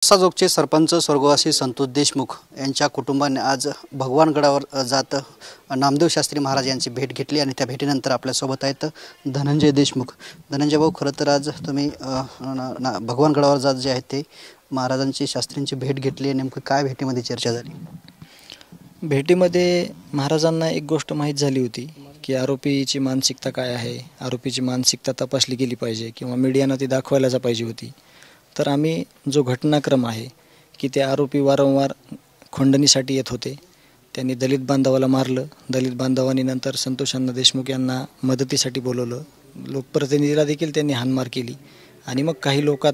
साजोगचे सरपंच स्वर्गवासी संतोष देशमुख यांच्या कुटुंबाने आज भगवानगडावर जात नामदेव शास्त्री महाराज यांची भेट घेतली आणि त्या भेटीनंतर आपल्यासोबत आहेत धनंजय देशमुख। धनंजय भाऊ, खरं तर आज तुम्ही भगवानगडावर जात जे आहेत ते महाराजांची शास्त्रींची भेट घेतली, नेमकं काय भेटीमध्ये चर्चा झाली? भेटीमध्ये महाराजांना एक गोष्ट माहीत झाली होती की आरोपीची मानसिकता काय आहे, आरोपीची मानसिकता तपासली गेली पाहिजे किंवा मीडियानं ती दाखवायला पाहिजे होती। तर आम्ही जो घटनाक्रम आहे की ते आरोपी वारंवार खंडणीसाठी येत होते, त्यांनी दलित बांधवाला मारलं, दलित बांधवांनी नंतर संतोषांना देशमुख यांना मदतीसाठी बोलवलं, लोकप्रतिनिधीला देखील त्यांनी हाणमार केली आणि मग काही लोकात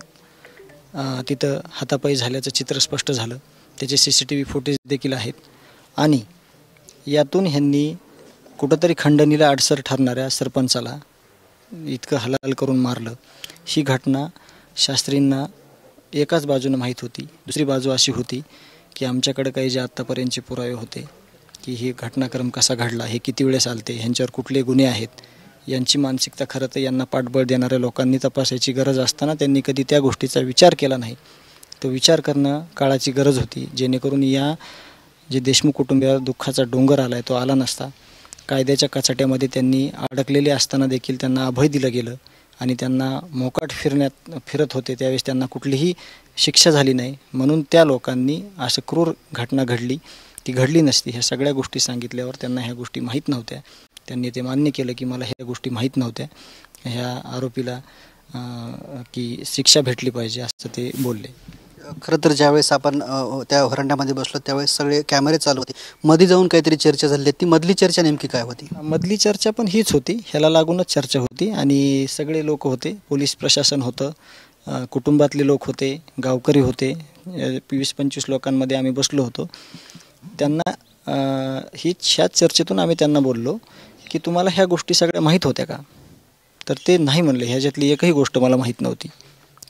तिथं हातापायी झाल्याचं चित्र स्पष्ट झालं। त्याचे CCTV फुटेज देखील आहेत आणि यातून ह्यांनी कुठंतरी खंडणीला अडसर ठरणाऱ्या सरपंचाला इतकं हलाल करून मारलं। ही घटना शास्त्रींना एकाच बाजूने माहीत होती। दुसरी बाजू अशी होती की आमच्याकडे काही जे आत्तापर्यंतचे पुरावे होते की ही घटनाक्रम कसा घडला, हे किती वेळेस आलते, ह्यांच्यावर कुठले गुन्हे आहेत, यांची मानसिकता खरं तर यांना पाठबळ देणाऱ्या लोकांनी तपासायची गरज असताना त्यांनी कधी त्या गोष्टीचा विचार केला नाही। तो विचार करणं काळाची गरज होती, जेणेकरून या जे देशमुख कुटुंबियावर दुःखाचा डोंगर आला आहे तो आला नसता। कायद्याच्या त्यांनी अडकलेले असताना देखील त्यांना अभय दिलं गेलं आणि त्यांना मोकाट फिरत होते त्यावेळेस त्यांना कुठलीही शिक्षा झाली नाही, म्हणून त्या लोकांनी असं क्रूर घटना घडली ती घडली नसती। ह्या सगळ्या गोष्टी सांगितल्यावर त्यांना ह्या गोष्टी माहीत नव्हत्या। त्यांनी ते मान्य केलं की मला ह्या गोष्टी माहीत नव्हत्या, ह्या आरोपीला की शिक्षा भेटली पाहिजे असं ते बोलले। खरं तर ज्यावेळेस आपण त्या व्हरांड्यामध्ये बसलो त्यावेळेस सगळे कॅमेरे चालू होते, मध्ये जाऊन काहीतरी चर्चा झाली, ती मधली चर्चा नेमकी काय होती? मधली चर्चा पण हीच होती, ह्याला लागूनच चर्चा होती आणि सगळे लोक होते, पोलीस प्रशासन होतं, कुटुंबातले लोक होते, गावकरी होते, 20-25 लोकांमध्ये आम्ही बसलो होतो। त्यांना ह्याच चर्चेतून आम्ही त्यांना बोललो की तुम्हाला ह्या गोष्टी सगळ्या माहीत होत्या का? तर ते नाही म्हणले, ह्याच्यातली एकही गोष्ट मला माहीत नव्हती।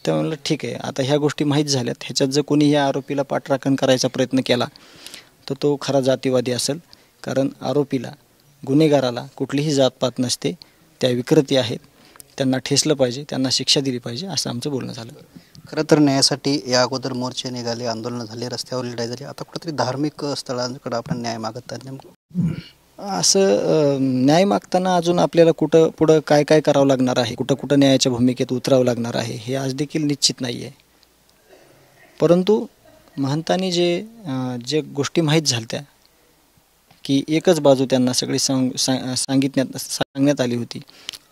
तर म्हणलं ठीक आहे, आता ह्या गोष्टी माहीत झाल्यात, ह्याच्यात जर कोणी या आरोपीला पाठराखण करायचा प्रयत्न केला तर तो खरा जातीवादी असेल, कारण आरोपीला गुन्हेगाराला कुठलीही जातपात नसते, त्या विकृती आहेत, त्यांना ठेसलं पाहिजे, त्यांना शिक्षा दिली पाहिजे असं आमचं बोलणं झालं। खरं तर न्यायासाठी या अगोदर मोर्चे निघाले, आंदोलनं झाले, रस्त्यावर लढाई झाली, आता कुठेतरी धार्मिक स्थळांकडे आपण न्याय मागत आहे। नेमकं असं न्याय मागताना अजून आपल्याला कुठं पुढं काय काय करावं लागणार आहे, कुठं न्यायाच्या भूमिकेत उतरावं लागणार आहे हे आज देखील निश्चित नाही आहे। परंतु महंतांनी जे गोष्टी माहीत झाल्या की एकच बाजू त्यांना सगळी सांगण्यात आली होती,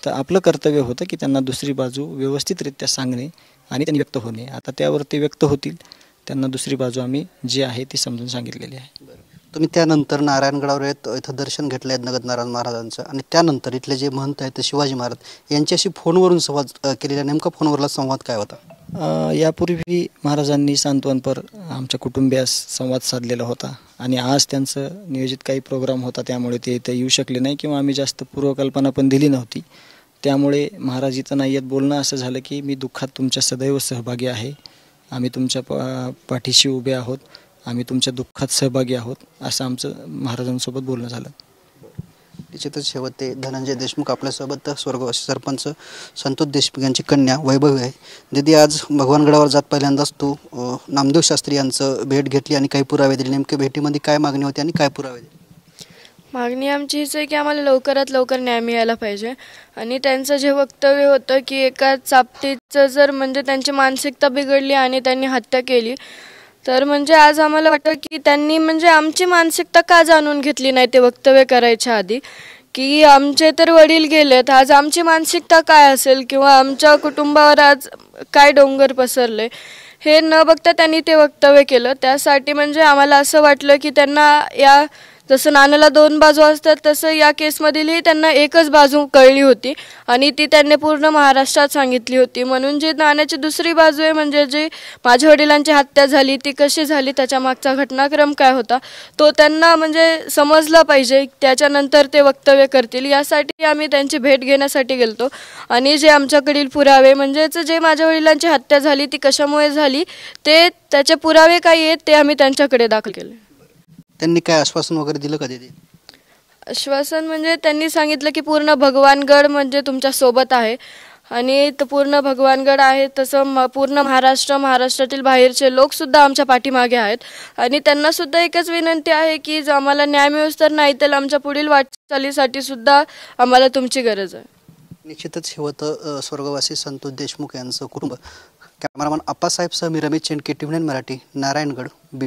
तर आपलं कर्तव्य होतं की त्यांना दुसरी बाजू व्यवस्थितरित्या सांगणे आणि त्यांनी व्यक्त होणे। आता त्यावर ते व्यक्त होतील, त्यांना दुसरी बाजू आम्ही जी आहे ती समजून सांगितलेली आहे। तुम्ही त्यानंतर नारायणगडावर इथं दर्शन घेतलं आहे नगद नारायण महाराजांचं आणि त्यानंतर इथले जे महंत आहेत शिवाजी महाराज यांच्याशी फोनवरून संवाद केलेला, नेमका फोनवरला संवाद काय होता? यापूर्वी महाराजांनी सांत्वनपर आमच्या कुटुंबियास संवाद साधलेला होता आणि आज त्यांचं नियोजित काही प्रोग्राम होता, त्यामुळे ते इथं येऊ शकले नाही किंवा आम्ही जास्त पूर्वकल्पना पण दिली नव्हती। त्यामुळे महाराज इथं नाही येत बोलणं असं झालं की मी दुःखात तुमच्या सदैव सहभागी आहे, आम्ही तुमच्या पाठीशी उभे आहोत, आम्ही तुमच्या दुःखात सहभागी आहोत, असं आमचं महाराजांसोबत बोलणं झालं। निश्चितच शेवटे धनंजय देशमुख आपल्यासोबत स्वर्गवासी सरपंच संतोष देशमुख यांची कन्या वैभवी आहे। दीदी, आज भगवानगडावर जात पहिल्यांदाच तू नामदेव शास्त्री यांचं भेट घेतली आणि काही पुरावे दिले, नेमके भेटीमध्ये काय मागणी होती आणि काय पुरावे दिले? मागणी आमची हीच आहे की आम्हाला लवकरात लवकर न्याय मिळायला पाहिजे आणि त्यांचं जे वक्तव्य होतं की एका चापटीचं जर म्हणजे त्यांची मानसिकता बिघडली आणि त्यांनी हत्या केली, तर म्हणजे आज आम्हाला वाटतं की त्यांनी म्हणजे आमची मानसिकता का जाणून घेतली नाही ते वक्तव्य करायच्या आधी, की आमचे तर वडील गेलेत, आज आमची मानसिकता काय असेल किंवा आमच्या कुटुंबावर आज काय डोंगर पसरले हे न बघता त्यांनी ते वक्तव्य केलं। त्यासाठी म्हणजे आम्हाला असं वाटलं की त्यांना या जसं नाण्याला दोन बाजू असतात तसं या केसमधीलही त्यांना एकच बाजू कळली होती आणि ती त्यांनी पूर्ण महाराष्ट्रात सांगितली होती। म्हणून जी नाण्याची दुसरी बाजू आहे म्हणजे जी माझ्या वडिलांची हत्या झाली ती कशी झाली, त्याच्या मागचा घटनाक्रम काय होता तो त्यांना म्हणजे समजला पाहिजे, त्याच्यानंतर ते वक्तव्य करतील। यासाठी आम्ही त्यांची भेट घेण्यासाठी गेलतो आणि जे आमच्याकडील पुरावे म्हणजेच जे माझ्या वडिलांची हत्या झाली ती कशामुळे झाली ते त्याचे पुरावे काय आहेत ते आम्ही त्यांच्याकडे दाखल केले। त्यांनी काय आश्वासन वगैरे दिलं का दीदी? आश्वासन म्हणजे त्यांनी सांगितलं की पूर्ण भगवानगड म्हणजे तुमच्या सोबत आहे आणि पूर्ण भगवानगड आहे तसं पूर्ण महाराष्ट्रातील बाहेरचे लोकसुद्धा आमच्या पाठीमागे आहेत आणि त्यांनासुद्धा एकच विनंती आहे की जर आम्हाला न्याय मिळूच तर नाही तर आमच्या पुढील वाटचालीसाठी सुद्धा आम्हाला तुमची गरज आहे. निश्चितच हे होतं स्वर्गवासी संतोष देशमुख यांचं कुटुंब. कॅमेरामन आप्पासाहेबसह मी रमेश चेंडके, टीव्ही 9 मराठी, नारायणगड.